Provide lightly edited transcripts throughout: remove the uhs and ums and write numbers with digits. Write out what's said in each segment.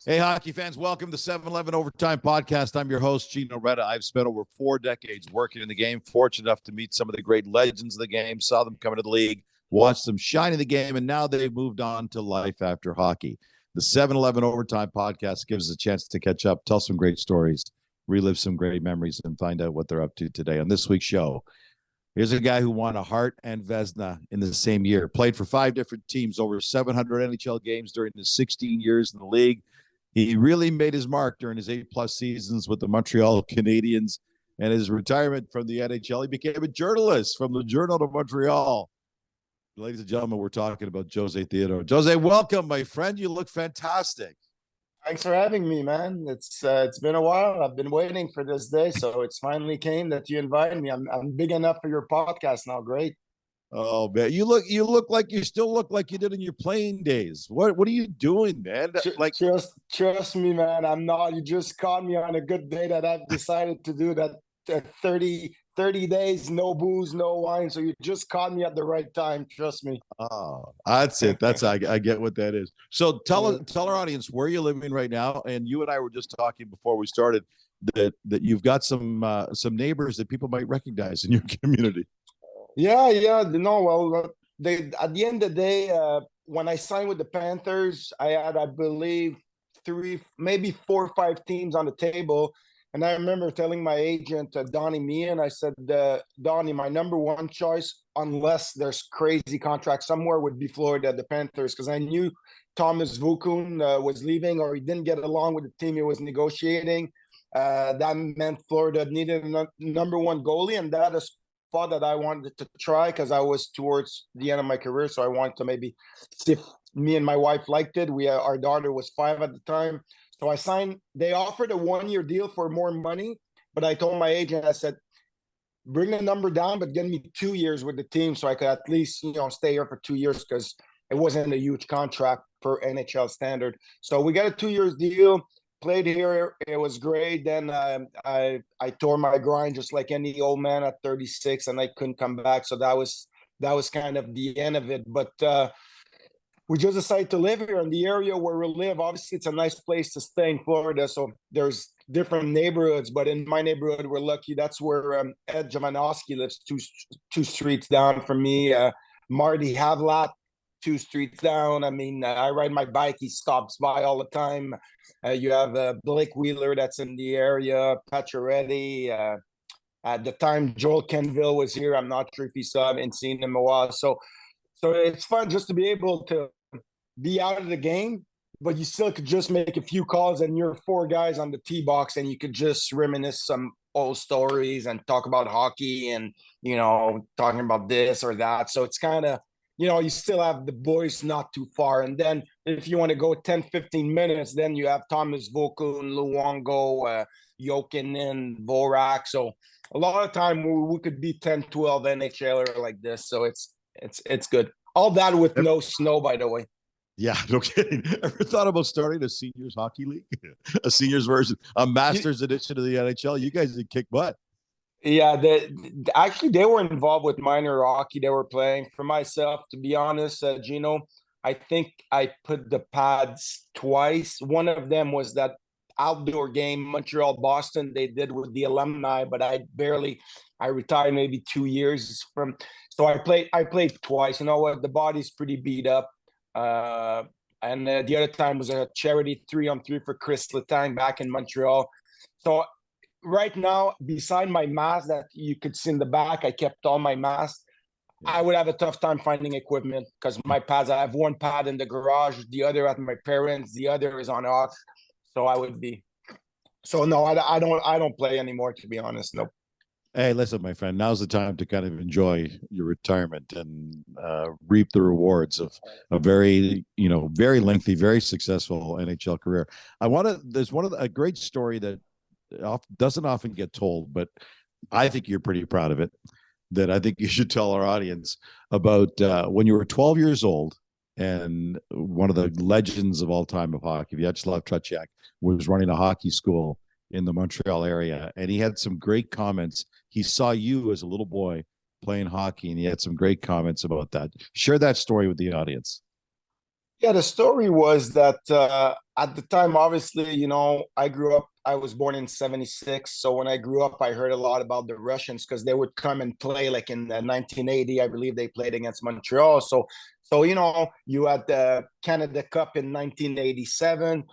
Hey, hockey fans, welcome to 7-Eleven Overtime Podcast. I'm your host, Gino Retta. I've spent over 4 decades working in the game, fortunate enough to meet some of the great legends of the game, saw them come into the league, watched them shine in the game, and now they've moved on to life after hockey. The 7-Eleven Overtime Podcast gives us a chance to catch up, tell some great stories, relive some great memories, and find out what they're up to today. On this week's show, here's a guy who won a Hart and Vezina in the same year, played for 5 different teams, over 700 NHL games during his 16 years in the league. He really made his mark during his 8+ seasons with the Montreal Canadiens, and his retirement from the NHL. He became a journalist from the Journal de Montreal. Ladies and gentlemen, we're talking about Jose Theodore. Jose, welcome, my friend. You look fantastic. Thanks for having me, man. It's been a while. I've been waiting for this day, so it's finally came that you invited me. I'm big enough for your podcast now. Great. Oh man, you look like you still look like you did in your playing days. What are you doing, man? Like, Trust me, man. I'm not. You just caught me on a good day that I've decided to do that 30 days, no booze, no wine. So you just caught me at the right time. Trust me. oh, that's it. I get what that is. So tell our audience where you're living right now. And you and I were just talking before we started that you've got some neighbors that people might recognize in your community. Yeah. No, well, they at the end of the day, when I signed with the Panthers, I had, I believe, 3, maybe 4 or 5 teams on the table. And I remember telling my agent, Donnie Meehan, I said, Donnie, my number one choice, unless there's crazy contract somewhere, would be Florida, the Panthers, because I knew Thomas Vukun was leaving, or he didn't get along with the team he was negotiating. That meant Florida needed a number one goalie, and that is spot that I wanted to try because I was towards the end of my career. So I wanted to maybe see if me and my wife liked it. Our daughter was 5 at the time. So I signed. They offered a 1-year deal for more money, but I told my agent, I said, bring the number down, but give me 2 years with the team so I could at least, stay here for 2 years, because it wasn't a huge contract per NHL standard. So we got a 2 years deal. Played here, it was great. Then I tore my groin just like any old man at 36, and I couldn't come back. So that was kind of the end of it. But we just decided to live here in the area where we live. Obviously, it's a nice place to stay in Florida. So there's different neighborhoods, but in my neighborhood, we're lucky. That's where Ed Jovanovski lives, two streets down from me. Marty Havlat, 2 streets down. I mean, I ride my bike. He stops by all the time. You have Blake Wheeler that's in the area, Pacioretty. At the time, Joel Kenville was here. I'm not sure if he saw him and seen him a while. So it's fun just to be able to be out of the game, but you still could just make a few calls and you're 4 guys on the tee box and you could just reminisce some old stories and talk about hockey and, talking about this or that. So it's kind of, you still have the boys not too far. And then if you want to go 10, 15 minutes, then you have Thomas Vukun, Luongo, Jokinen, Vorak. So a lot of time we could be 10, 12 NHLer like this. So it's good. All that with no snow, by the way. Yeah, no kidding. Ever thought about starting a seniors hockey league? A seniors version, a masters edition of the NHL? You guys did kick butt. Yeah, actually they were involved with minor hockey. They were playing. For myself, to be honest, Gino, I think I put the pads twice. One of them was that outdoor game, Montreal Boston, they did with the alumni, but I retired maybe 2 years from. So I played twice. You know what? The body's pretty beat up. And the other time was a charity 3-on-3 for Chris Letang back in Montreal. So right now, beside my mask that you could see in the back, I kept all my masks. I would have a tough time finding equipment because my pads, I have 1 pad in the garage, the other at my parents, the other is on off. So I would be. So no, I don't play anymore, to be honest. Nope. Hey, listen, my friend, now's the time to kind of enjoy your retirement and reap the rewards of a very, very lengthy, very successful NHL career. There's a great story that doesn't often get told, but I think you're pretty proud of it, that I think you should tell our audience about when you were 12 years old and one of the legends of all time of hockey, Vladislav Tretiak, was running a hockey school in the Montreal area, and he had some great comments. He saw you as a little boy playing hockey, and he had some great comments about that. Share that story with the audience. Yeah, the story was that at the time, obviously, I grew up, I was born in 76. So when I grew up, I heard a lot about the Russians because they would come and play like in 1980. I believe they played against Montreal. So you had the Canada Cup in 1987.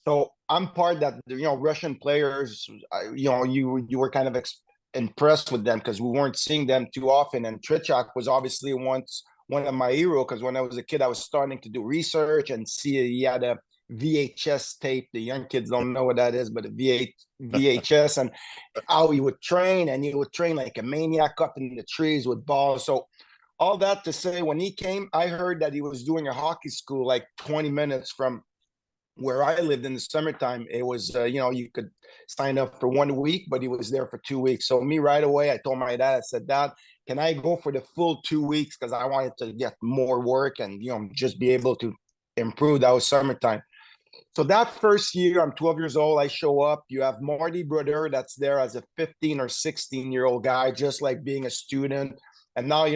So I'm part that, Russian players, you were kind of impressed with them because we weren't seeing them too often. And Tretiak was obviously once one of my heroes because when I was a kid, I was starting to do research and see he had a VHS tape. The young kids don't know what that is, but a VHS and how he would train, and he would train like a maniac up in the trees with balls. So all that to say, when he came, I heard that he was doing a hockey school like 20 minutes from where I lived in the summertime. It was, you could sign up for 1 week, but he was there for 2 weeks. So me right away, I told my dad, I said, Dad, can I go for the full 2 weeks? Because I wanted to get more work and, just be able to improve. That was summertime. So that first year, I'm 12 years old. I show up. You have Marty Brother that's there as a 15 or 16-year-old guy, just like being a student. And now,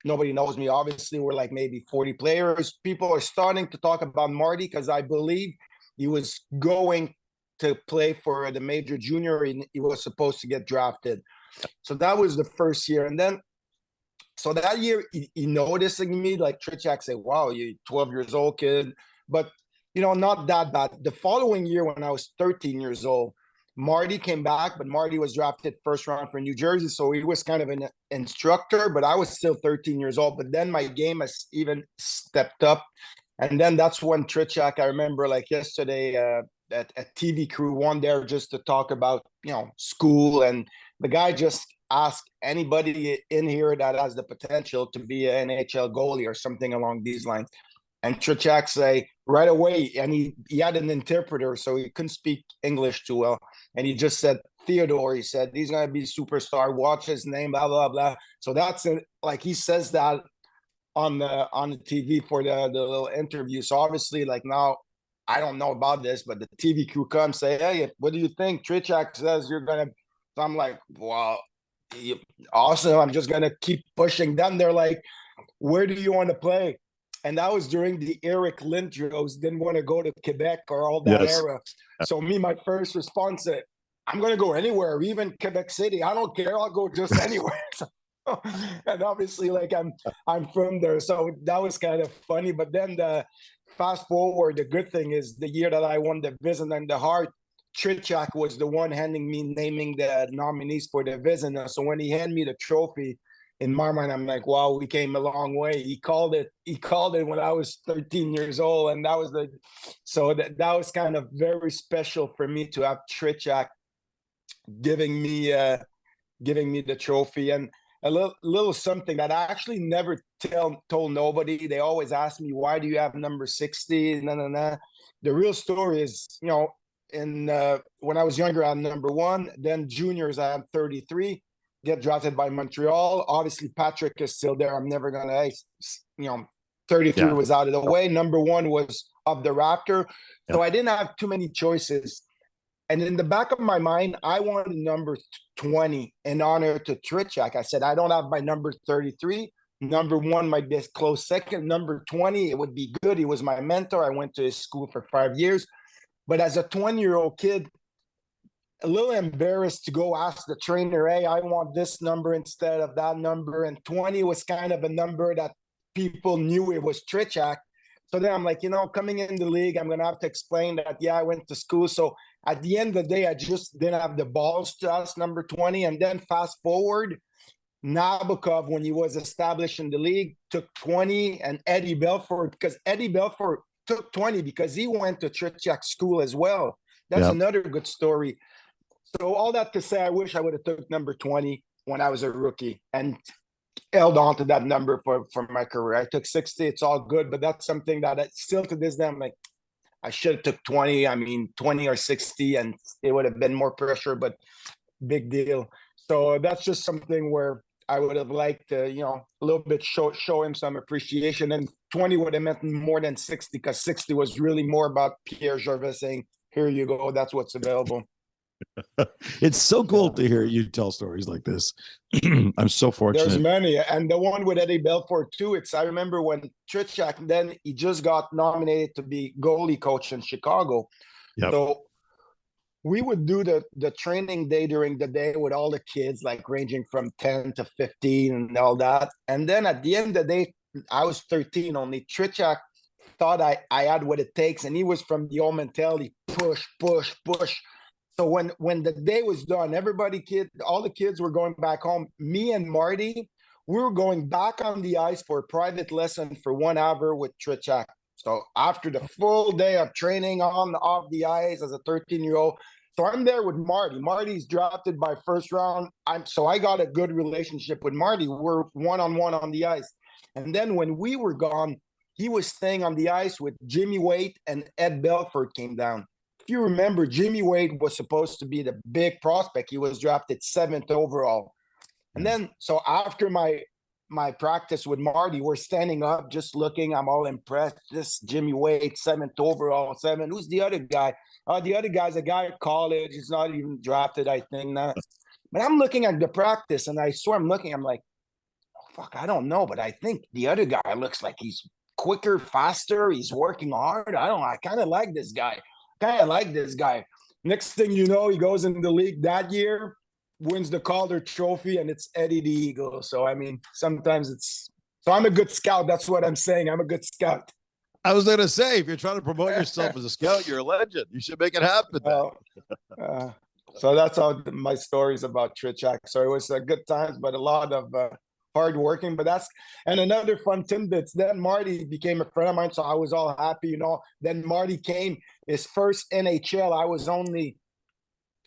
nobody knows me. Obviously, we're like maybe 40 players. People are starting to talk about Marty because I believe he was going to play for the major junior and he was supposed to get drafted. So that was the first year. And then, so that year, he noticing me, like Tretiak said, wow, you're 12 years old, kid. But not that bad. The following year, when I was 13 years old, Marty came back, but Marty was drafted first round for New Jersey. So he was kind of an instructor, but I was still 13 years old. But then my game has even stepped up. And then that's when Tretiak, I remember like yesterday, a TV crew one there just to talk about, school. And the guy just asked anybody in here that has the potential to be an NHL goalie or something along these lines. And Tretiak say right away, and he had an interpreter, so he couldn't speak English too well. And he just said, Theodore, he said, he's going to be superstar. Watch his name, blah, blah, blah. So that's it. Like he says that on the TV for the little interview. So obviously, like now, I don't know about this, but the TV crew comes say, hey, what do you think? Tretiak says you're going to. So I'm like, wow, awesome. I'm just going to keep pushing them. They're like, where do you want to play? And that was during the Eric Lindros didn't want to go to Quebec or all that era. So my first response said, I'm going to go anywhere, even Quebec City. I don't care. I'll go just anywhere. And obviously, like I'm from there. So that was kind of funny. But then the fast forward, the good thing is the year that I won the Vezina and the Hart, Tretiak was the one naming the nominees for the Vezina. So when he handed me the trophy, in my mind, I'm like, wow, we came a long way. He called it when I was 13 years old. And that was that was kind of very special for me to have Tretiak giving me the trophy. And a little something that I actually never told nobody. They always ask me, why do you have number 60? The real story is, when I was younger, I had number 1. Then juniors, I had 33. Get drafted by Montreal. Obviously, Patrick is still there. I'm never gonna, 33 was out of the way. Number 1 was of the Raptor. So I didn't have too many choices. And in the back of my mind, I wanted number 20 in honor to Tretiak. I said, I don't have my number 33. Number 1 might be a close second. Number 20, it would be good. He was my mentor. I went to his school for 5 years. But as a 20-year-old kid, a little embarrassed to go ask the trainer, hey, I want this number instead of that number. And 20 was kind of a number that people knew it was Tretiak. So then I'm like, coming in the league, I'm going to have to explain that, I went to school. So at the end of the day, I just didn't have the balls to ask number 20. And then fast forward, Nabokov, when he was established in the league, took 20, and Eddie Belfort, because Eddie Belfort took 20 because he went to Tretiak school as well. That's another good story. So all that to say, I wish I would have took number 20 when I was a rookie and held on to that number for my career. I took 60. It's all good, but that's something that still to this day, I'm like, I should have took 20. I mean, 20 or 60, and it would have been more pressure, but big deal. So that's just something where I would have liked to, a little bit show him some appreciation. And 20 would have meant more than 60 because 60 was really more about Pierre Gervais saying, here you go. That's what's available. It's so cool Yeah. to hear you tell stories like this. I'm so There's fortunate. many, and the one with Eddie Belfort too. I remember when Tretiak, then he just got nominated to be goalie coach in Chicago. Yep. So we would do the training day during the day with all the kids, like ranging from 10 to 15 and all that. And then at the end of the day, I was 13 only. Tretiak thought I had what it takes, and he was from the old mentality, push, push, push. So when the day was done, all the kids were going back home. Me and Marty, we were going back on the ice for a private lesson for 1 hour with Tretiak. So after the full day of training off the ice as a 13-year-old, so I'm there with Marty. Marty's drafted by first round. I got a good relationship with Marty. We're one-on-one on the ice. And then when we were gone, he was staying on the ice with Jimmy Waite, and Ed Belfort came down. If you remember, Jimmy Waite was supposed to be the big prospect. He was drafted 7th overall. And then, so after my practice with Marty, we're standing up, just looking. I'm all impressed. This Jimmy Waite, 7th overall, 7. Who's the other guy? The other guy's a guy at college. He's not even drafted, I think. Now. But I'm looking at the practice, and I swear I'm looking. I'm like, oh, fuck, I don't know. But I think the other guy looks like he's quicker, faster. He's working hard. I don't know. I kind of like this guy. Next thing you know, he goes in the league that year, wins the Calder Trophy, and it's Eddie the Eagle. So, I mean, sometimes so I'm a good scout. That's what I'm saying. I'm a good scout. I was going to say, if you're trying to promote yourself as a scout, you're a legend. You should make it happen. So that's all my stories about Tretiak. So it was good times, but a lot of hard working. And another fun tidbits. Then Marty became a friend of mine, so I was all happy, Then Marty came his first NHL. I was only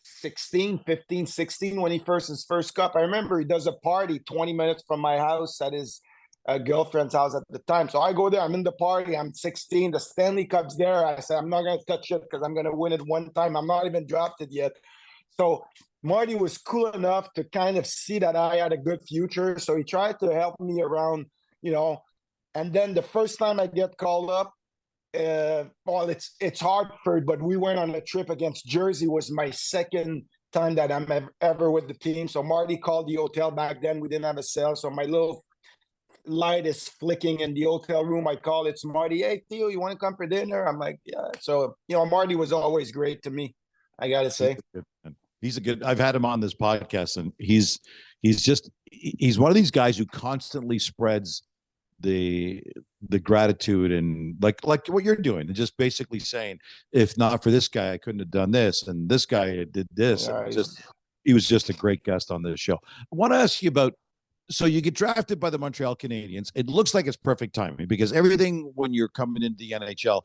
16 when his first cup. I remember he does a party 20 minutes from my house at his girlfriend's house at the time. So I go there, I'm in the party, I'm 16, the Stanley Cup's there. I said, I'm not going to touch it because I'm going to win it one time. I'm not even drafted yet. So Marty was cool enough to kind of see that I had a good future. So he tried to help me around, and then the first time I get called up, it's Hartford, but we went on a trip against Jersey. Was my second time that I'm ever with the team. So Marty called the hotel. Back then we didn't have a cell, so my little light is flicking in the hotel room. I call, it's Marty. Hey Theo, you want to come for dinner? I'm like, yeah. So Marty was always great to me, I gotta say. He's a good, I've had him on this podcast, and he's one of these guys who constantly spreads the gratitude, and like what you're doing, and just basically saying, if not for this guy, I couldn't have done this, and this guy did this. Yeah, he was just a great guest on this show. I want to ask you about, so you get drafted by the Montreal Canadiens. It looks like it's perfect timing, because everything, when you're coming into the NHL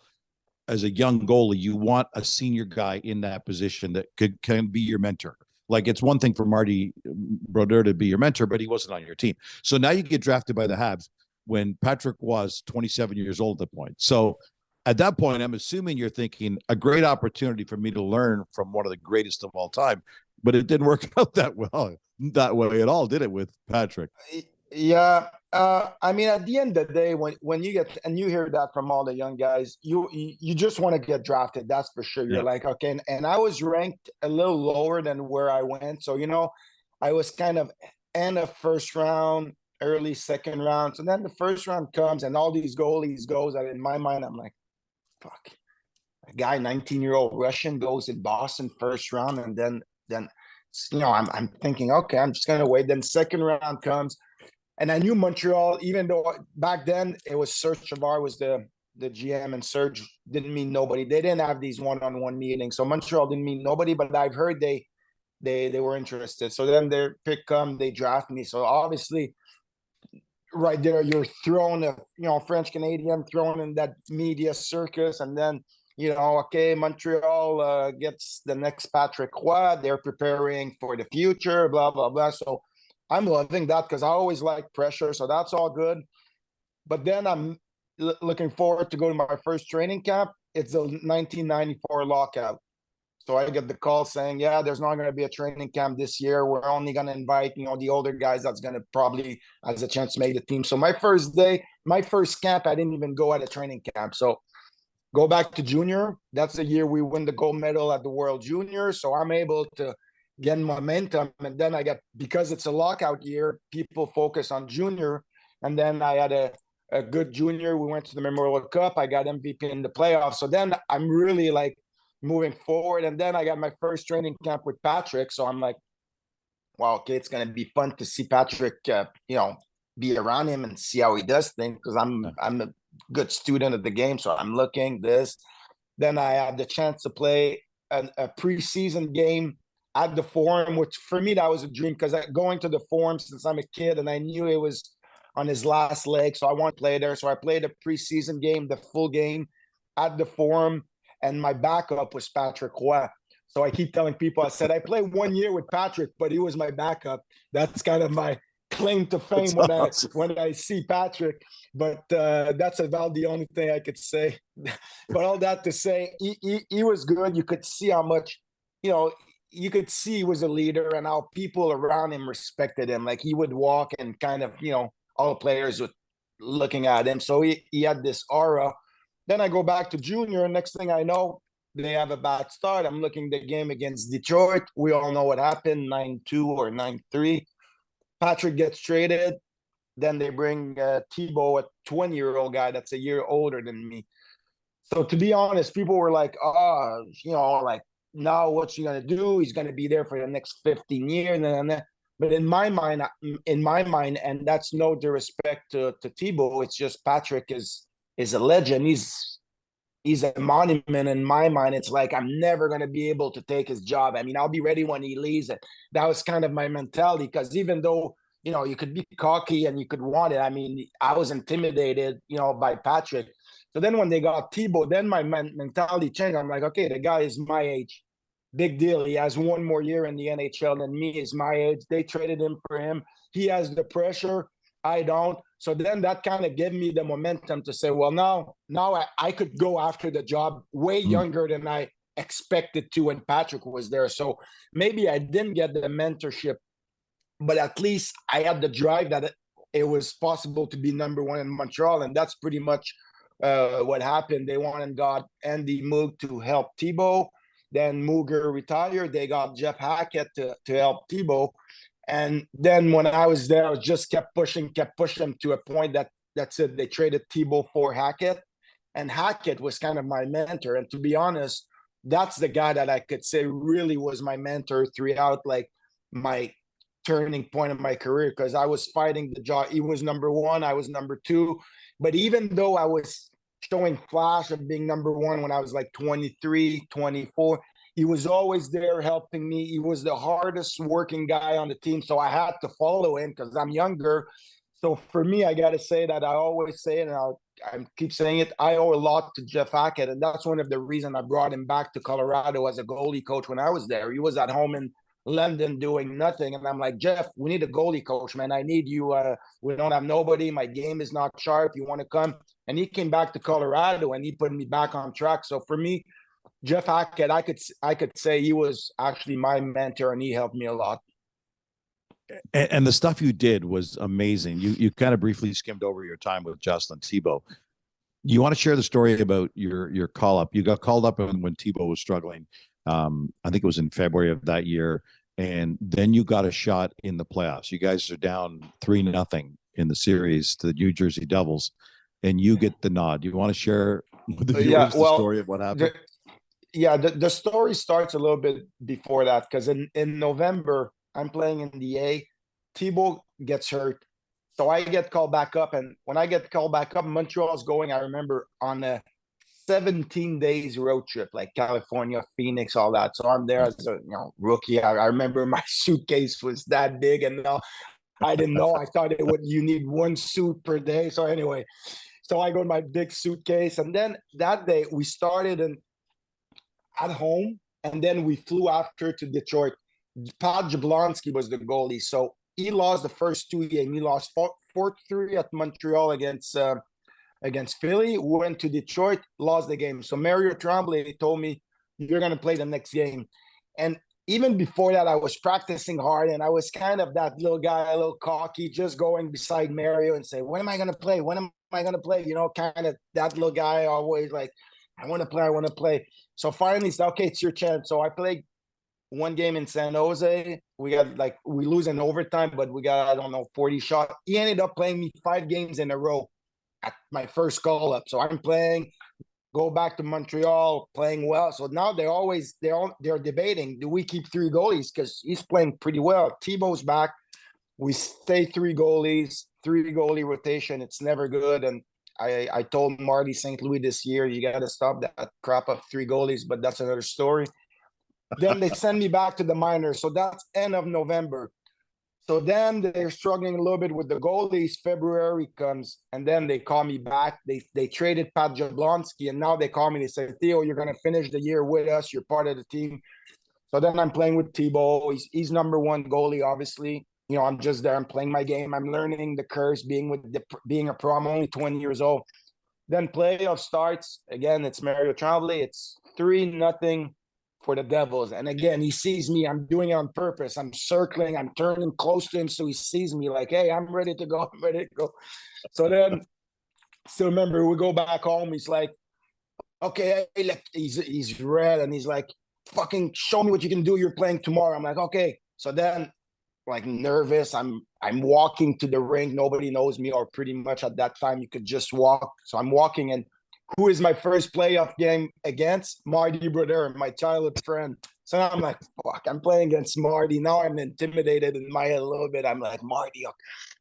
as a young goalie, you want a senior guy in that position that can be your mentor. Like, it's one thing for Marty Brodeur to be your mentor, but he wasn't on your team. So now you get drafted by the Habs when Patrick was 27 years old at that point. So at that point, I'm assuming you're thinking, a great opportunity for me to learn from one of the greatest of all time. But it didn't work out that way at all, did it, with Patrick? Yeah. I mean, at the end of the day, when you get, and you hear that from all the young guys, you just want to get drafted. That's for sure. You're like, okay. And I was ranked a little lower than where I went. So, I was kind of end of first round, early second round. So then the first round comes and all these goalies goes, and in my mind, I'm like, fuck, a guy, 19-year-old Russian goes in Boston first round. And then, I'm thinking, okay, I'm just going to wait. Then second round comes. And I knew Montreal, even though back then it was Serge Chavard was the GM, and Serge didn't mean nobody. They didn't have these one-on-one meetings. So Montreal didn't mean nobody, but I've heard they were interested. So then their pick come, they draft me. So obviously right there, you're thrown, French Canadian, thrown in that media circus. And then, okay, Montreal gets the next Patrick Roy. They're preparing for the future, blah, blah, blah. So I'm loving that because I always like pressure. So that's all good. But then I'm looking forward to go to my first training camp. It's the 1994 lockout. So I get the call saying, yeah, there's not going to be a training camp this year. We're only going to invite, the older guys that's going to probably has a chance to make the team. So my first camp, I didn't even go at a training camp. So Go back to junior. That's the year we win the gold medal at the World Junior. So I'm able to get momentum. And then because it's a lockout year, people focus on junior. And then I had a good junior. We went to the Memorial Cup. I got MVP in the playoffs. So then I'm really like moving forward. And then I got my first training camp with Patrick. So I'm like, well, okay, it's going to be fun to see Patrick, be around him and see how he does things, because I'm a good student of the game. So I'm looking this. Then I had the chance to play a preseason game at the Forum, which for me, that was a dream, because going to the Forum since I'm a kid, and I knew it was on his last leg. So I want to play there. So I played a preseason game, the full game at the Forum, and my backup was Patrick Roy. So I keep telling people, I said, I played 1 year with Patrick, but he was my backup. That's kind of my claim to fame when I see Patrick. But that's about the only thing I could say. But all that to say, he was good. You could see how much, you could see he was a leader, and how people around him respected him. Like, he would walk and kind of, all the players were looking at him. So he had this aura. Then I go back to junior, and next thing I know, they have a bad start. I'm looking the game against Detroit. We all know what happened, 9-2 or 9-3. Patrick gets traded. Then they bring Thibault, a 20-year-old guy that's a year older than me. So to be honest, people were like, like, now what's he going to do? He's going to be there for the next 15 years. But in my mind, and that's no disrespect to Thibault, it's just Patrick is a legend. He's a monument in my mind. It's like, I'm never going to be able to take his job. I mean, I'll be ready when he leaves it. That was kind of my mentality, because even though, you could be cocky and you could want it, I mean, I was intimidated, by Patrick. So then when they got Thibault, then my mentality changed. I'm like, okay, the guy is my age. Big deal. He has one more year in the NHL than me. Is my age. They traded him for him. He has the pressure. I don't. So then that kind of gave me the momentum to say, well, now I could go after the job way younger than I expected to when Patrick was there. So maybe I didn't get the mentorship, but at least I had the drive that it was possible to be number one in Montreal. And that's pretty much what happened. They went and got Andy Moog to help Thibault. Then Mooger retired. They got Jeff Hackett to help Thibault. And then when I was there, I just kept pushing to a point that's it. They traded Thibault for Hackett. And Hackett was kind of my mentor. And to be honest, that's the guy that I could say really was my mentor throughout, like, my turning point in my career, because I was fighting the job. He was number one. I was number two. But even though I was showing flash of being number one when I was like 23, 24, he was always there helping me. He was the hardest working guy on the team. So I had to follow him because I'm younger. So for me, I got to say that I always say it, and I keep saying it, I owe a lot to Jeff Hackett. And that's one of the reasons I brought him back to Colorado as a goalie coach when I was there. He was at home in London doing nothing. And I'm like, Jeff, we need a goalie coach, man. I need you. We don't have nobody. My game is not sharp. You want to come? And he came back to Colorado and he put me back on track. So for me, Jeff Hackett, I could say he was actually my mentor, and he helped me a lot. And the stuff you did was amazing. You kind of briefly skimmed over your time with Jocelyn Thibault. You want to share the story about your call up? You got called up when Thibault was struggling. I think it was in February of that year, and then you got a shot in the playoffs. You guys are down 3-0 in the series to the New Jersey Devils, and you get the nod. You want to share with the viewers the story of what happened? The story starts a little bit before that, because in November, I'm playing in the A. Thibault gets hurt. So I get called back up. And when I get called back up, Montreal's going, I remember, on a 17 days road trip, like California, Phoenix, all that. So I'm there as a rookie. I remember my suitcase was that big, and I didn't know. I thought you need one suit per day. So anyway, so I go to my big suitcase. And then that day we started at home, and then we flew after to Detroit. Pat Jablonski was the goalie. So he lost the first two games. He lost 4-3 at Montreal against Philly. We went to Detroit, lost the game. So Mario Tremblay told me, you're going to play the next game. And even before that, I was practicing hard, and I was kind of that little guy, a little cocky, just going beside Mario and say, when am I going to play? When am I going to play? Kind of that little guy, always like I want to play. I want to play. So finally, he said, okay, it's your chance. So I played one game in San Jose. We lose in overtime, but we got, I don't know, 40 shots. He ended up playing me 5 games in a row at my first call up. So I'm playing, go back to Montreal, playing well. So now they're debating, do we keep 3 goalies? Because he's playing pretty well. Thibault's back. We stay 3 goalies, 3 goalie rotation. It's never good. And I told Marty St. Louis this year, you got to stop that crap of 3 goalies, but that's another story. Then they send me back to the minors. So that's end of November. So then they're struggling a little bit with the goalies. February comes, and then they call me back. They traded Pat Jablonski, and now they call me. They say, Theo, you're going to finish the year with us. You're part of the team. So then I'm playing with Thibault. He's number 1 goalie, obviously. You know, I'm just there. I'm playing my game. I'm learning the curse being a pro. I'm only 20 years old. Then playoff starts. Again, it's Mario Tremblay. It's 3-0 for the Devils. And again, he sees me. I'm doing it on purpose. I'm circling. I'm turning close to him so he sees me like, hey, I'm ready to go. I'm ready to go. So then, still remember, we go back home. He's like, okay, hey, look, he's red. And he's like, fucking show me what you can do. You're playing tomorrow. I'm like, okay. So then, like, nervous. I'm walking to the rink. Nobody knows me, or pretty much at that time you could just walk. So I'm walking, and who is my first playoff game against? Marty Brodeur, my childhood friend. So now I'm like, fuck, I'm playing against Marty. Now I'm intimidated in my head a little bit. I'm like, Marty,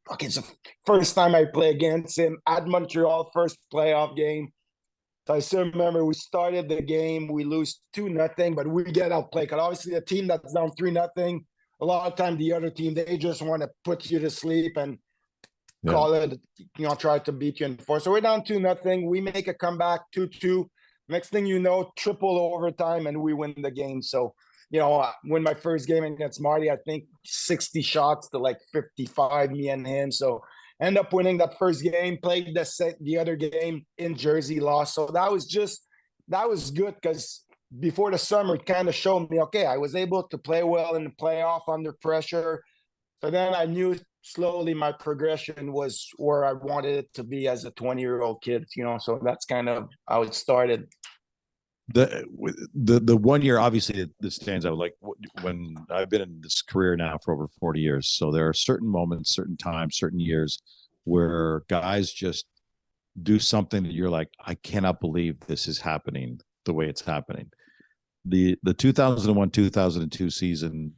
fuck, it's the first time I play against him at Montreal, first playoff game. So I still remember we started the game. We lose 2-0, but we get outplayed. Because obviously a team that's down 3-0, a lot of time the other team, they just want to put you to sleep and call it, try to beat you in 4. So we're down 2-0. We make a comeback, 2-2. Next thing you know, triple overtime, and we win the game. So, win my first game against Marty, I think 60 shots to like 55, me and him. So end up winning that first game, played the other game in Jersey, lost. So that was good, because before the summer, it kind of showed me, okay, I was able to play well in the playoff under pressure. So then I knew slowly my progression was where I wanted it to be as a 20-year-old kid, so that's kind of how it started. The 1 year, obviously, this stands out. Like, when I've been in this career now for over 40 years. So there are certain moments, certain times, certain years where guys just do something that you're like, I cannot believe this is happening the way it's happening. The 2001-2002 season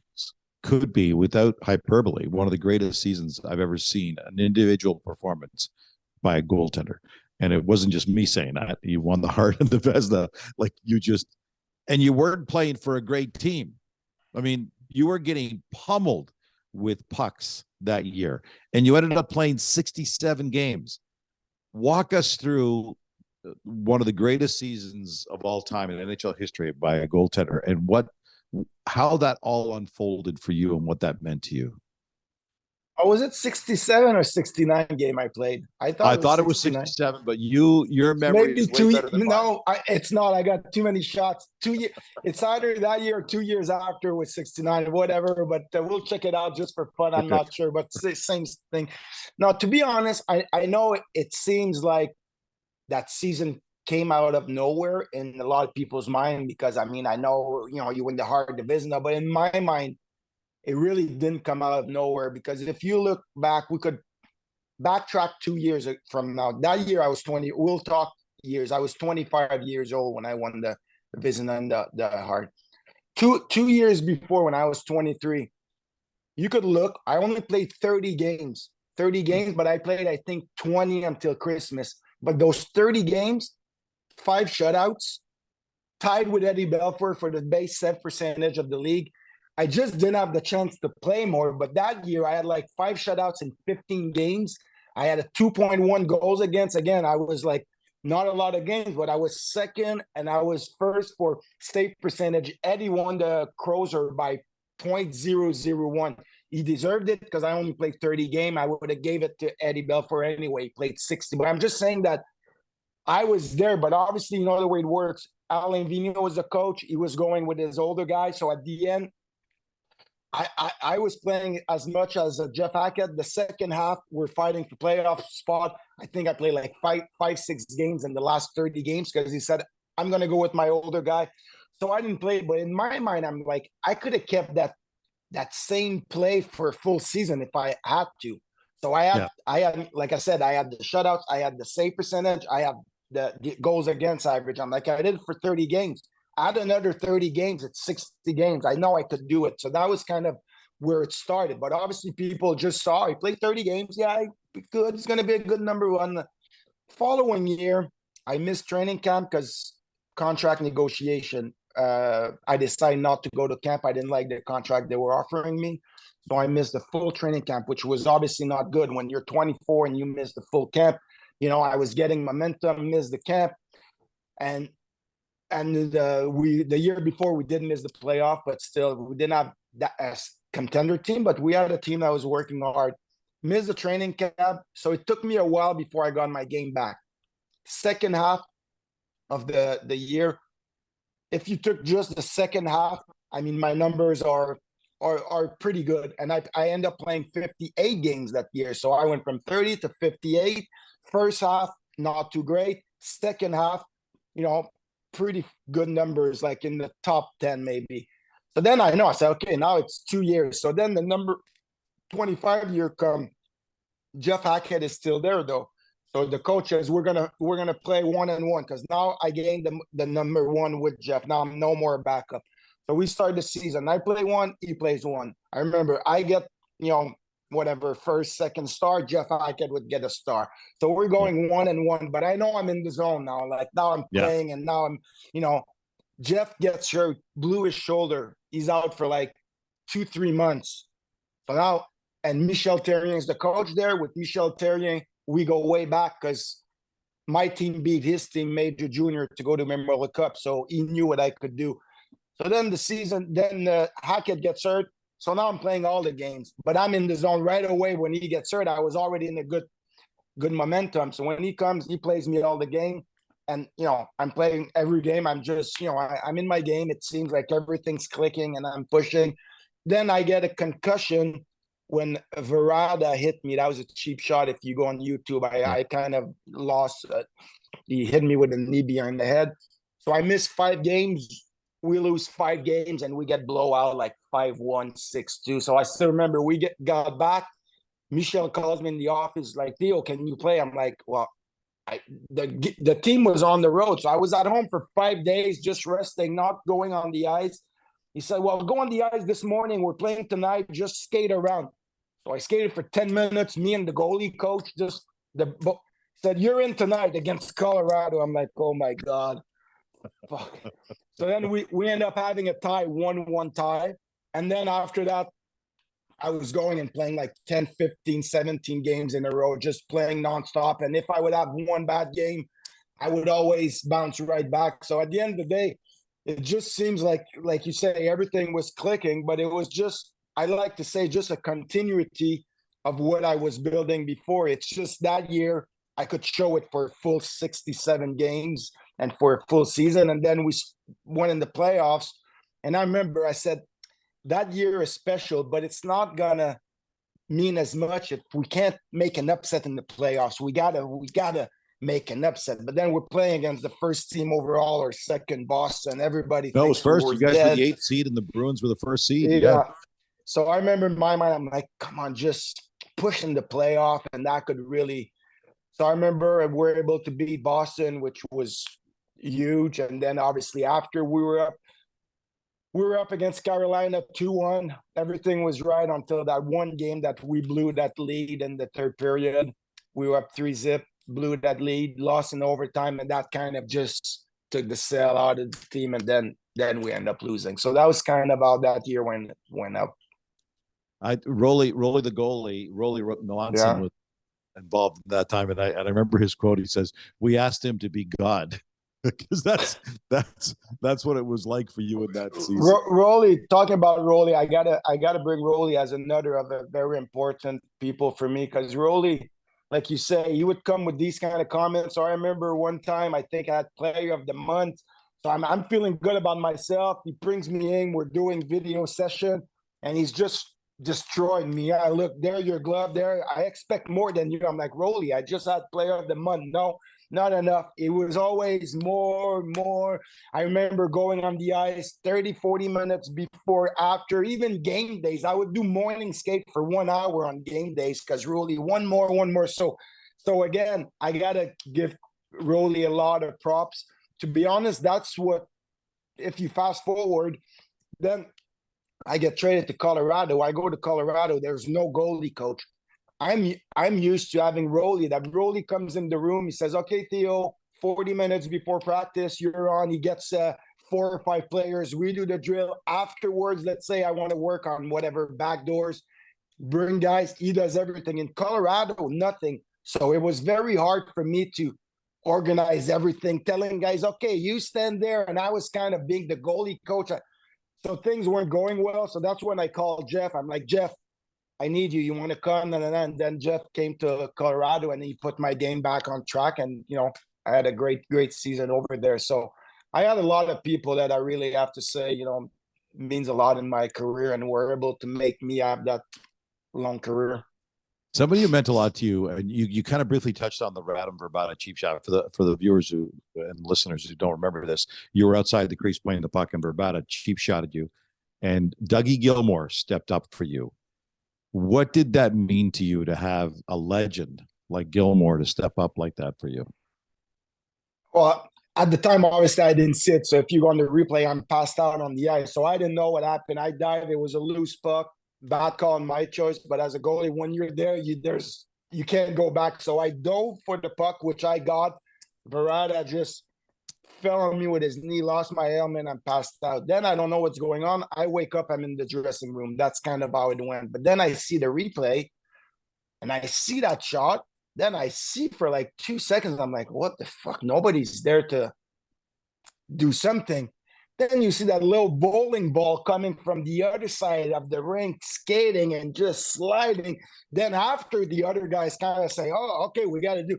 could be, without hyperbole, one of the greatest seasons I've ever seen, an individual performance by a goaltender. And it wasn't just me saying that. You won the Hart and the Vezina. Like, and you weren't playing for a great team. I mean, you were getting pummeled with pucks that year, and you ended up playing 67 games. Walk us through one of the greatest seasons of all time in NHL history by a goaltender, and how that all unfolded for you and what that meant to you. Oh, was it 67 or 69 game I played? I thought it was 67, but your memory maybe is way better than mine. No, it's not. I got too many shots. 2 years. It's either that year or 2 years after with 69 or whatever. But we'll check it out just for fun. I'm not sure, but same thing. Now, to be honest, I know it seems like that season came out of nowhere in a lot of people's mind, because I know you win the Hart division, but in my mind, it really didn't come out of nowhere. Because if you look back, we could backtrack 2 years from now. That year I was 20. We'll talk years. I was 25 years old when I won the Vezina and the Hart. 2 years before, when I was 23, you could look. I only played 30 games, but I played, I think, 20 until Christmas. But those 30 games, 5 shutouts, tied with Eddie Belfour for the base save percentage of the league. I just didn't have the chance to play more. But that year, I had like 5 shutouts in 15 games. I had a 2.1 goals against. Again, I was like, not a lot of games, but I was second and I was first for save percentage. Eddie won the Crozer by 0.001. He deserved it because I only played 30 games. I would have gave it to Eddie Belfour anyway. He played 60. But I'm just saying that I was there, but obviously, you know the way it works. Alain Vigneault was the coach. He was going with his older guy. So at the end, I was playing as much as Jeff Hackett. The second half, we're fighting for playoff spot. I think I played like five, 6 games in the last 30 games, because he said, I'm gonna go with my older guy. So I didn't play, but in my mind, I'm like, I could have kept that same play for a full season if I had to. So I had, like I said, I had the shutouts, I had the save percentage, I have the goals against average. I'm like, I did it for 30 games. I had another 30 games at 60 games. I know I could do it. So that was kind of where it started. But obviously, people just saw he played 30 games. Yeah, good. It's going to be a good number one. The following year, I missed training camp because contract negotiation. I decided not to go to camp. I didn't like the contract they were offering me. So I missed the full training camp, which was obviously not good. When you're 24 and you miss the full camp, I was getting momentum, missed the camp. And the year before we did miss the playoff, but still we didn't have that as contender team, but we had a team that was working hard. Missed the training camp, so it took me a while before I got my game back. Second half of the year, if you took just the second half, I mean my numbers are pretty good, and I end up playing 58 games that year. So I went from 30 to 58. First half, not too great. Second half, pretty good numbers, like in the top 10 maybe. So then I said, okay, now it's 2 years. So then the number 25 year come. Jeff Hackett is still there though. So the coach says we're gonna play 1-1 because now I gained the number one with Jeff. Now I'm no more backup. So we start the season. I play one, he plays one. I remember I get whatever, first, second star, Jeff Hackett would get a star. So we're going 1-1, but I know I'm in the zone now. Like now I'm playing and now I'm, Jeff gets hurt, blew his shoulder. He's out for like 2-3 months. So now, and Michel Therrien is the coach there. With Michel Therrien, we go way back because my team beat his team, Major Junior, to go to Memorial Cup. So he knew what I could do. So then Hackett gets hurt. So now I'm playing all the games, but I'm in the zone right away. When he gets hurt, I was already in a good momentum. So when he comes, he plays me all the game. And, I'm playing every game. I'm just, I'm in my game. It seems like everything's clicking and I'm pushing. Then I get a concussion when Verada hit me. That was a cheap shot. If you go on YouTube, I kind of lost. He hit me with a knee behind the head. So I missed 5 games. We lose 5 games and we get blowout like 5-1, 6-2. So I still remember we got back. Michel calls me in the office like, Theo, can you play? I'm like, well, the team was on the road. So I was at home for 5 days, just resting, not going on the ice. He said, well, go on the ice this morning. We're playing tonight. Just skate around. So I skated for 10 minutes. Me and the goalie coach said, you're in tonight against Colorado. I'm like, oh my God. Fuck. So then we end up having a tie, 1-1 tie. And then after that, I was going and playing like 10, 15, 17 games in a row, just playing nonstop. And if I would have one bad game, I would always bounce right back. So at the end of the day, it just seems like you say, everything was clicking, but it was just, I like to say, just a continuity of what I was building before. It's just that year I could show it for a full 67 games and for a full season. And then we went in the playoffs. And I remember I said, that year is special, but it's not gonna mean as much if we can't make an upset in the playoffs. We gotta make an upset. But then we're playing against the first team overall or second, Boston. Everybody No, it thinks was first. You guys dead. were the 8th seed, and the Bruins were the first seed. Yeah. So I remember in my mind, I'm like, come on, just pushing the playoff, and that could really. So I remember we were able to beat Boston, which was huge. And then obviously after we were up against Carolina 2-1. Everything was right until that one game that we blew that lead in the third period. We were up 3-0, blew that lead, lost in overtime, and that kind of just took the sail out of the team. And then we end up losing. So that was kind of how that year went up. Rolly the goalie, Rolly Melanson was involved in that time, and I remember his quote. He says, "We asked him to be God." Because that's what it was like for you in that season. Rolly, talking about Rolly, I gotta bring Rolly as another of the very important people for me, because Rolly, like you say, he would come with these kind of comments. So I remember one time, I think I had Player of the Month. So I'm feeling good about myself. He brings me in. We're doing video session, and he's just destroying me. Yeah, look, there, your glove there. I expect more than you. I'm like, Rolly, I just had Player of the Month. No. not enough. It was always more. I remember going on the ice 30, 40 minutes before, after, even game days. I would do morning skate for 1 hour on game days because really one more. So again, I got to give Rolly a lot of props. To be honest, that's what, if you fast forward, then I get traded to Colorado. I go to Colorado. There's no goalie coach. I'm used to having Rolly. That Rolly comes in the room. He says, "Okay, Theo, 40 minutes before practice, you're on." He gets 4 or 5 players. We do the drill. Afterwards, let's say I want to work on whatever back doors, bring guys. He does everything. In Colorado, nothing. So it was very hard for me to organize everything, telling guys, "Okay, you stand there." And I was kind of being the goalie coach. So things weren't going well. So that's when I called Jeff. I'm like, "Jeff, I need you. You want to come?" And then Jeff came to Colorado and he put my game back on track. And, I had a great season over there. So I had a lot of people that I really have to say, means a lot in my career and were able to make me have that long career. Somebody who meant a lot to you, and you kind of briefly touched on the Radom Verbata cheap shot. For the viewers and listeners who don't remember this, you were outside the crease playing the puck, and Verbata cheap shotted you, and Dougie Gilmour stepped up for you. What did that mean to you to have a legend like Gilmour to step up like that for you? Well, at the time, obviously, I didn't see it. So if you go on the replay, I'm passed out on the ice. So I didn't know what happened. I dived. It was a loose puck. Bad call on my choice. But as a goalie, when you're there, you can't go back. So I dove for the puck, which I got. Verada just fell on me with his knee, lost my helmet, and passed out. Then I don't know what's going on. I wake up, I'm in the dressing room. That's kind of how it went. But then I see the replay, and I see that shot. Then I see for like 2 seconds, I'm like, what the fuck? Nobody's there to do something. Then you see that little bowling ball coming from the other side of the rink, skating and just sliding. Then after, the other guys kind of say, "Oh, okay, we got to do."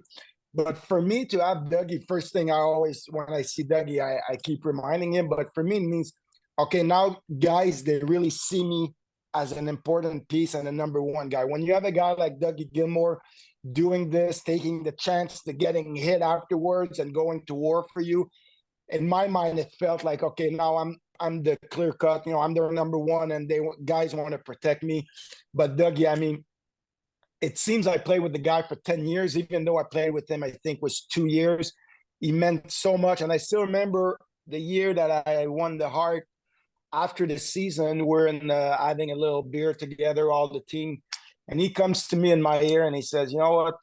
But for me to have Dougie, first thing I always, when I see Dougie, I keep reminding him. But for me, it means, okay, now guys, they really see me as an important piece and a number one guy. When you have a guy like Dougie Gilmour doing this, taking the chance to getting hit afterwards and going to war for you, in my mind, it felt like, okay, now I'm the clear cut, I'm their number one, and guys want to protect me. But Dougie, I mean, it seems I played with the guy for 10 years, even though I played with him, I think was 2 years. He meant so much. And I still remember the year that I won the Hart. After the season, we're having a little beer together, all the team. And he comes to me in my ear and he says, "You know what?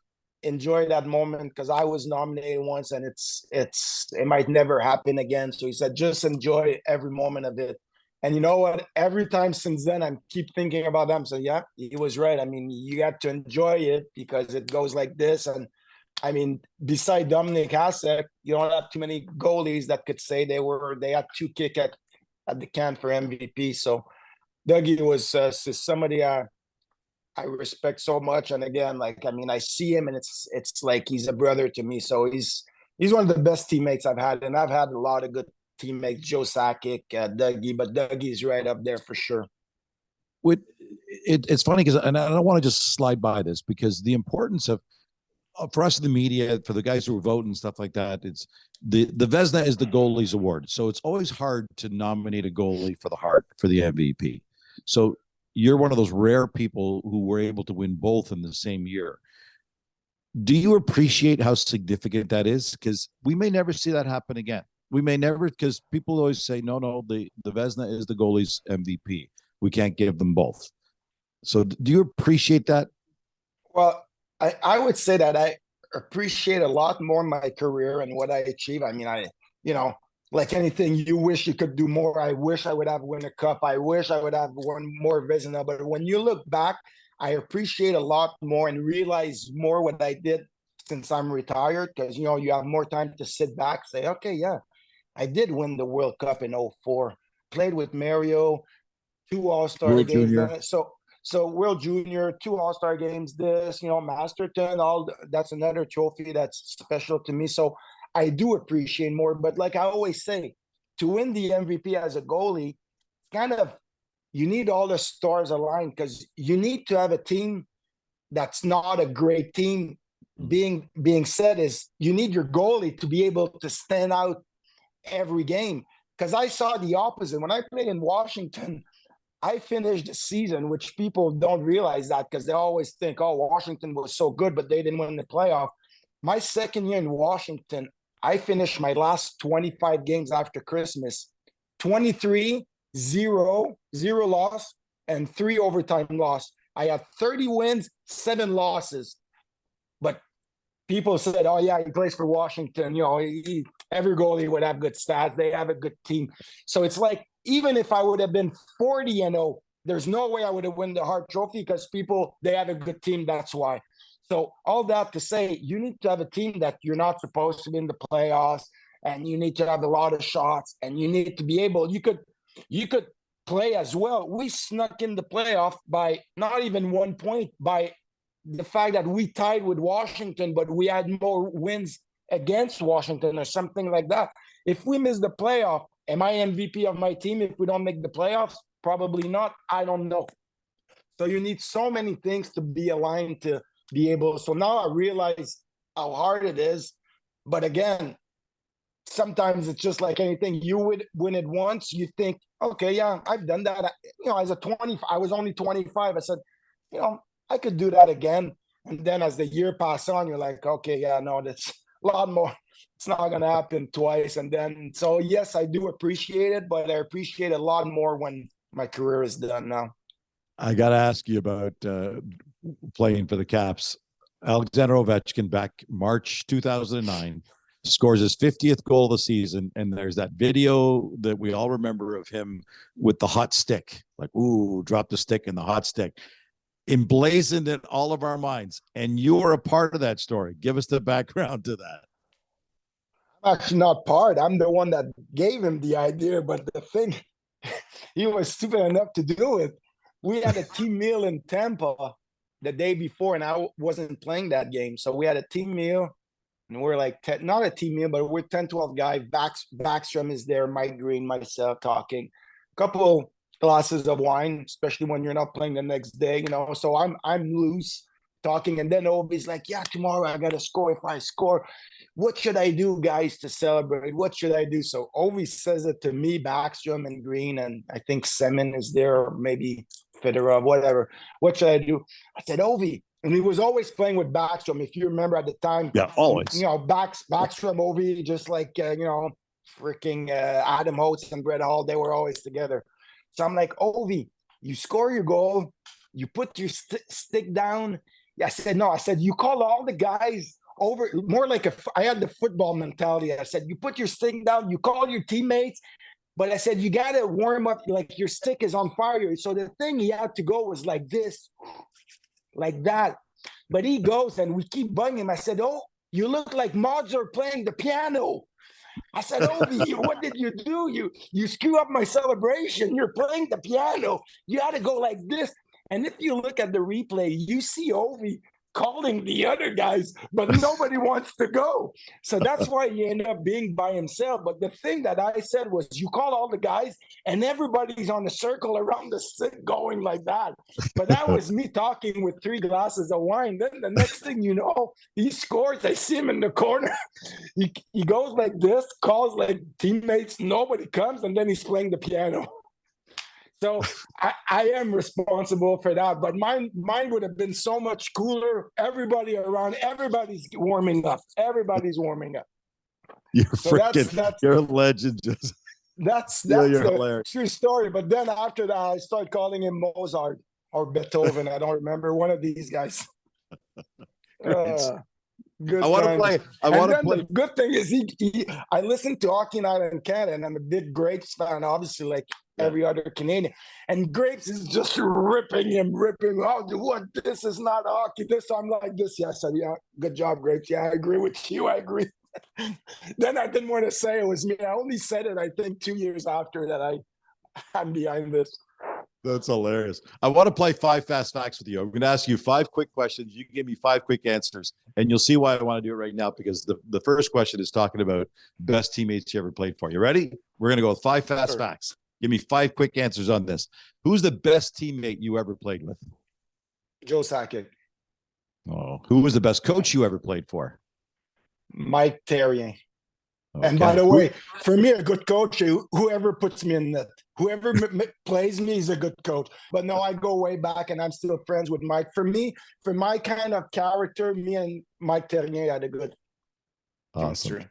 Enjoy that moment, because I was nominated once and it might never happen again." So he said, "Just enjoy every moment of it." And you know what? Every time since then, I keep thinking about them. So yeah, he was right. I mean, you got to enjoy it because it goes like this. And I mean, beside Dominic Hasek, you don't have too many goalies that could say they had 2 kick at the can for MVP. So Dougie was somebody I respect so much. And again, like, I mean, I see him and it's like he's a brother to me. So he's one of the best teammates I've had. And I've had a lot of good teammates, Joe Sakic, Dougie, but Dougie's right up there for sure. It's funny because, and I don't want to just slide by this, because the importance of, for us in the media, for the guys who are voting and stuff like that, it's the Vezina is the goalie's award. So it's always hard to nominate a goalie for the Hart, for the MVP. So you're one of those rare people who were able to win both in the same year. Do you appreciate how significant that is? Because we may never see that happen again. We may never, because people always say, no, the Vezina is the goalie's MVP. We can't give them both. So do you appreciate that? Well, I would say that I appreciate a lot more my career and what I achieve. I mean, like anything, you wish you could do more. I wish I would have won a cup. I wish I would have won more Vezina. But when you look back, I appreciate a lot more and realize more what I did since I'm retired, because, you have more time to sit back, say, okay, yeah, I did win the World Cup in 2004, played with Mario, 2 All-Star World games. Junior. So World Junior, 2 All-Star games, Masterton, that's another trophy that's special to me. So I do appreciate more. But like I always say, to win the MVP as a goalie, kind of, you need all the stars aligned, because you need to have a team that's not a great team being said is you need your goalie to be able to stand out every game. Because I saw the opposite. When I played in Washington, I finished the season, which people don't realize that because they always think, oh, Washington was so good, but they didn't win the playoff. My second year in Washington, I finished my last 25 games after Christmas, 23, 0 loss, and 3 overtime loss. I had 30 wins, 7 losses. But people said, oh, yeah, he plays for Washington. You know, every goalie would have good stats. They have a good team. So it's like, even if I would have been 40-0, there's no way I would have won the Hart Trophy because they have a good team. That's why. So all that to say, you need to have a team that you're not supposed to be in the playoffs, and you need to have a lot of shots, and you need to be able, you could play as well. We snuck in the playoff by not even 1 point, by the fact that we tied with Washington, but we had more wins against Washington or something like that. If we miss the playoff, am I MVP of my team if we don't make the playoffs? Probably not. I don't know. So you need so many things to be aligned to be able. So now I realize how hard it is. But again, sometimes it's just like anything. You would win it once. You think, okay, yeah, I've done that. You know, as a 20, I was only 25. I said, you know, I could do that again. And then as the year passed on, you're like, okay, yeah, no, that's a lot more. It's not going to happen twice. And then, so yes, I do appreciate it, but I appreciate it a lot more when my career is done now. I got to ask you about playing for the Caps. Alexander Ovechkin, back March 2009, scores his 50th goal of the season. And there's that video that we all remember of him with the hot stick, like, ooh, drop the stick and the hot stick, emblazoned in all of our minds. And you were a part of that story. Give us the background to that. I'm actually not part. I'm the one that gave him the idea, but the thing, he was stupid enough to do it. We had a team meal in Tampa the day before, and I wasn't playing that game. So we had a team meal, and we're like, not a team meal, but we're 10, 12 guys. Backstrom is there, Mike Green, myself talking. A couple glasses of wine, especially when you're not playing the next day, you know. So I'm loose talking, and then Obi's like, yeah, tomorrow I gotta score. If I score, what should I do, guys, to celebrate? What should I do? So Ovi says it to me, Backstrom and Green, and I think Semin is there, or maybe Fedorov, whatever. What should I do? I said, Ovi. And he was always playing with Backstrom, if you remember at the time. Yeah, always. You know, Backstrom, Ovi, just like, you know, freaking Adam Oates and Brett Hall, they were always together. So I'm like, Ovi, you score your goal, you put your stick down. I said, no, I said, you call all the guys over, more like I had the football mentality. I said, you put your stick down, you call your teammates, but I said, you got to warm up, like your stick is on fire. So the thing he had to go was like this, like that. But he goes and we keep bugging him. I said, oh, you look like Mozart playing the piano. I said, Ovi, what did you do? You screw up my celebration. You're playing the piano. You had to go like this. And if you look at the replay, you see Ovi calling the other guys, but nobody wants to go. So that's why he ended up being by himself. But the thing that I said was, you call all the guys and everybody's on a circle around the stick going like that. But that was me talking with 3 glasses of wine. Then the next thing you know, he scores. I see him in the corner. He goes like this, calls like teammates. Nobody comes, and then he's playing the piano. So I am responsible for that, but mine would have been so much cooler. Everybody around, everybody's warming up. Everybody's warming up. You're you're a legend. That's the true story. But then after that, I started calling him Mozart or Beethoven. I don't remember, one of these guys. Good. I want to play. The good thing is I listened to Hockey Night in Canada, and I'm a big Grapes fan, obviously, like every other Canadian. And Grapes is just ripping. Oh, what? This is not hockey. This, I'm like this. Yeah, I said, yeah, good job, Grapes. Yeah, I agree with you. I agree. Then I didn't want to say it was me. I only said it, I think, 2 years after that I'm behind this. That's hilarious. I want to play 5 fast facts with you. I'm going to ask you 5 quick questions. You can give me 5 quick answers, and you'll see why I want to do it right now, because the first question is talking about best teammates you ever played for. You ready? We're going to go with 5 fast facts. Give me 5 quick answers on this. Who's the best teammate you ever played with? Joe Sakic. Oh, who was the best coach you ever played for? Mike Terrien. Okay. And by the way, for me, a good coach, whoever puts me in net, whoever plays me is a good coach. But no, I go way back, and I'm still friends with Mike. For me, for my kind of character, me and Mike Terrien had a good chemistry.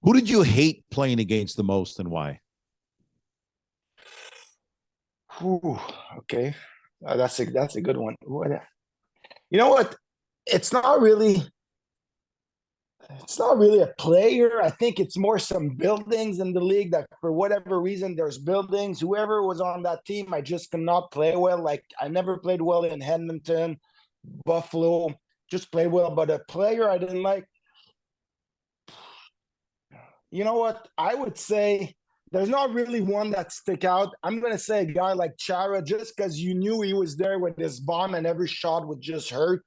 Who did you hate playing against the most, and why? Ooh, okay, that's a good one. You know what? It's not really a player. I think it's more some buildings in the league that for whatever reason there's buildings. Whoever was on that team, I just cannot play well. Like I never played well in Edmonton, Buffalo, just played well. But a player I didn't like. You know what? I would say there's not really one that stick out. I'm gonna say a guy like Chara, just because you knew he was there with his bomb and every shot would just hurt.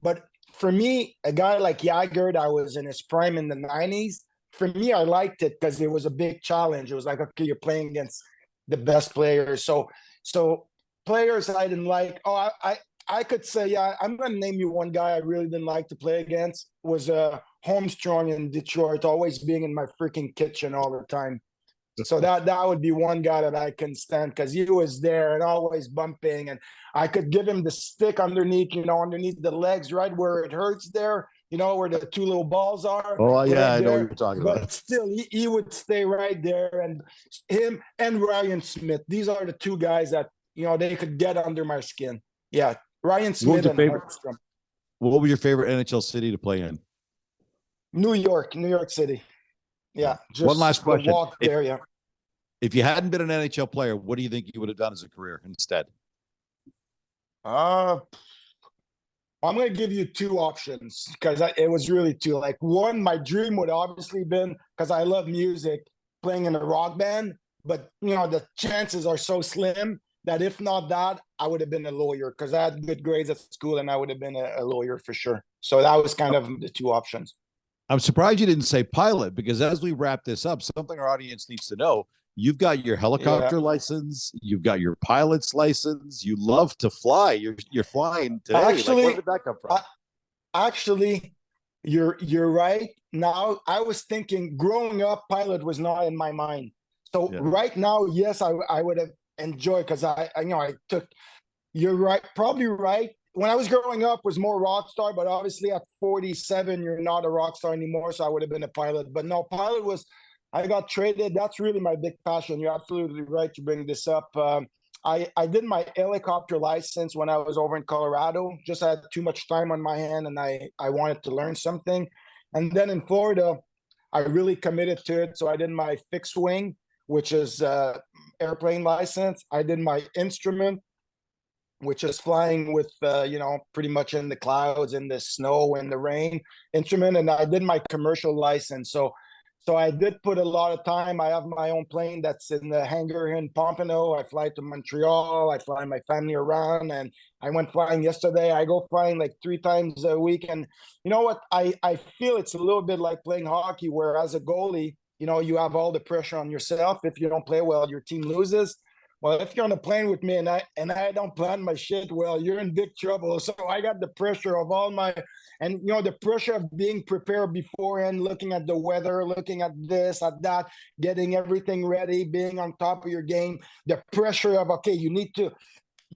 But for me, a guy like Jagger that was in his prime in the 90s, for me, I liked it because it was a big challenge. It was like, okay, you're playing against the best players. So players I didn't like. Oh, I could say, yeah, I'm going to name you one guy I really didn't like to play against was Holmstrom in Detroit, always being in my freaking kitchen all the time. So that would be one guy that I can stand because he was there and always bumping, and I could give him the stick underneath, underneath the legs, right where it hurts there, where the two little balls are. Oh, yeah, right I know there. what you're talking but about. Still, he would stay right there, and him and Ryan Smith. These are the two guys that, they could get under my skin. Yeah, Ryan Smith and Holmstrom. What was your favorite NHL city to play in? New York City. Yeah, just one last question. Walk there, yeah. If you hadn't been an NHL player, what do you think you would have done as a career instead? I'm going to give you two options because it was really two. Like one, my dream would obviously been, because I love music, playing in a rock band. But, the chances are so slim that if not that, I would have been a lawyer because I had good grades at school and I would have been a lawyer for sure. So that was kind of the two options. I'm surprised you didn't say pilot because as we wrap this up, something our audience needs to know. You've got your helicopter license. You've got your pilot's license. You love to fly. You're flying today. Actually, where did that come from? Actually, you're right. Now, I was thinking growing up, pilot was not in my mind. So right now, yes, I would have enjoyed because I took. You're right, probably right. When I was growing up, was more rock star, but obviously at 47, you're not a rock star anymore. So I would have been a pilot. But no, pilot was. I got traded. That's really my big passion. You're absolutely right to bring this up. I did my helicopter license when I was over in Colorado. Just had too much time on my hand, and I wanted to learn something. And then in Florida, I really committed to it. So I did my fixed wing, which is airplane license. I did my instrument, which is flying with, pretty much in the clouds, in the snow, in the rain instrument. And I did my commercial license. So I did put a lot of time. I have my own plane that's in the hangar in Pompano. I fly to Montreal. I fly my family around, and I went flying yesterday. I go flying like 3 times a week. And you know what? I feel it's a little bit like playing hockey, where as a goalie, you have all the pressure on yourself. If you don't play well, your team loses. Well, if you're on a plane with me and I don't plan my shit well, you're in big trouble. So I got the pressure of all my, and the pressure of being prepared beforehand, looking at the weather, looking at this, at that, getting everything ready, being on top of your game. The pressure of, okay, you need to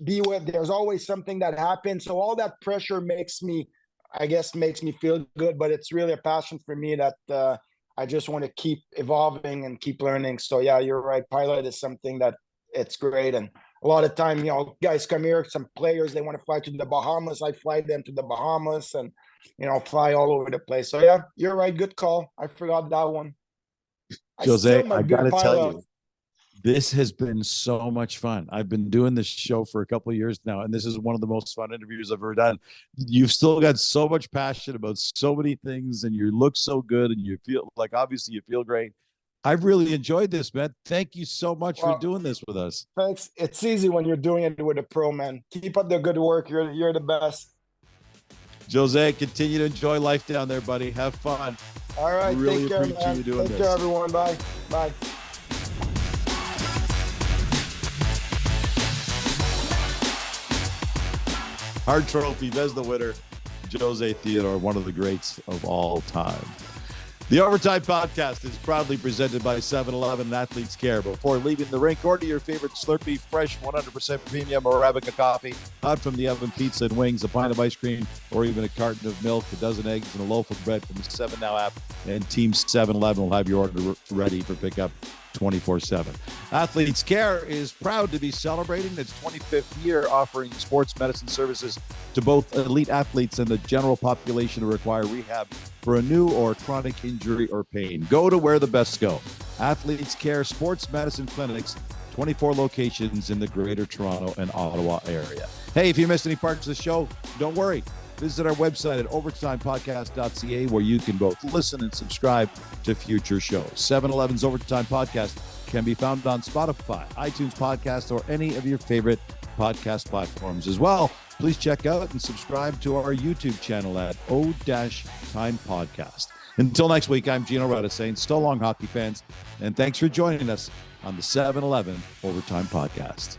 be with, there's always something that happens. So all that pressure makes me feel good, but it's really a passion for me that I just want to keep evolving and keep learning. So yeah, you're right. Pilot is something that it's great. And a lot of time, guys come here, some players, they want to fly to the Bahamas. I fly them to the Bahamas and, fly all over the place. So yeah, you're right. Good call. I forgot that one. Jose, I got to tell you, this has been so much fun. I've been doing this show for a couple of years now, and this is one of the most fun interviews I've ever done. You've still got so much passion about so many things, and you look so good, and you feel like, obviously you feel great. I've really enjoyed this, man. Thank you so much for doing this with us. Thanks. It's easy when you're doing it with a pro, man. Keep up the good work. You're the best. Jose, continue to enjoy life down there, buddy. Have fun. All right. Really take care, appreciate man. you doing Take this. care, everyone. Bye. Bye. Hart Trophy, Vezina winner, Jose Theodore, one of the greats of all time. The Overtime Podcast is proudly presented by 7-Eleven and Athletes Care. Before leaving the rink, order your favorite Slurpee, fresh 100% premium Arabica coffee, hot from the oven, pizza and wings, a pint of ice cream, or even a carton of milk, a dozen eggs, and a loaf of bread from the 7 Now app. And Team 7-Eleven will have your order ready for pickup 24/7. Athletes Care is proud to be celebrating its 25th year, offering sports medicine services to both elite athletes and the general population who require rehab for a new or chronic injury or pain. Go to where the best go. Athletes Care Sports Medicine Clinics, 24 locations in the Greater Toronto and Ottawa area. Hey, if you missed any parts of the show, don't worry. Visit our website at overtimepodcast.ca, where you can both listen and subscribe to future shows. 7-Eleven's Overtime Podcast can be found on Spotify, iTunes Podcast, or any of your favorite podcast platforms as well. Please check out and subscribe to our YouTube channel at O-Time Podcast. Until next week, I'm Gino Retta saying so long, hockey fans, and thanks for joining us on the 7-Eleven Overtime Podcast.